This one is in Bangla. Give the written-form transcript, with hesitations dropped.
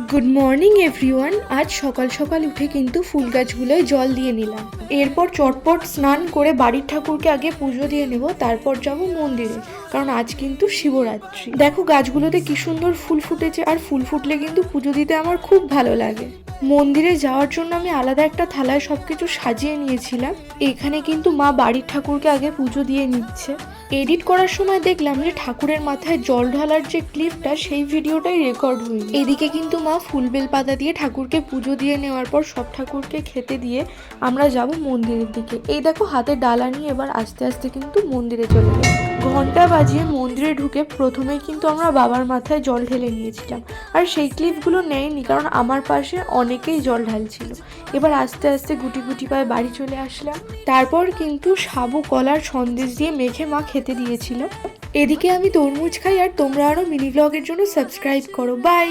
Good morning everyone. আজ সকাল সকাল উঠে কিন্তু ফুল গাছগুলোয় জল দিয়ে নিলাম। এরপর চটপট স্নান করে বাড়ির ঠাকুরকে আগে পুজো দিয়ে নেব, তারপর যাব মন্দিরে, কারণ আজ কিন্তু শিবরাত্রি। দেখো গাছগুলোতে কি সুন্দর ফুল ফুটেছে, আর ফুল ফুটলে কিন্তু পুজো দিতে আমার খুব ভালো লাগে। মন্দিরে যাওয়ার জন্য আমি আলাদা একটা থালায় সবকিছু সাজিয়ে নিয়েছিলাম। এখানে কিন্তু মা বাড়ির ঠাকুরকে আগে পুজো দিয়ে নিচ্ছে। এডিট করার সময় দেখলাম যে ঠাকুরের মাথায় জল ঢালার যে ক্লিপটা, সেই ভিডিওটাই রেকর্ড হয়নি। এদিকে কিন্তু মা ফুল বেল পাতা দিয়ে ঠাকুরকে পুজো দিয়ে নেওয়ার পর সব ঠাকুরকে খেতে দিয়ে আমরা যাব মন্দিরের দিকে। এই দেখো হাতে ডালা নিয়ে এবার আস্তে আস্তে কিন্তু মন্দিরে চলে যাই। ঘন্টা বাজিয়ে মন্দিরে ঢুকে প্রথমেই কিন্তু আমরা বাবার মাথায় জল ঢেলে নিয়েছিলাম, আর সেই ক্লিপগুলো নেয়নি কারণ আমার পাশে অনেকেই জল ঢালছিল। এবার আস্তে আস্তে গুটি গুটি পায়ে বাড়ি চলে আসলাম। তারপর কিন্তু সাবু কলার সন্দেশ দিয়ে মেখে মা খেতে দিয়েছিল। এদিকে আমি তরমুজ খাই, আর তোমরা আরো মিনি ব্লগের জন্য সাবস্ক্রাইব করো। বাই।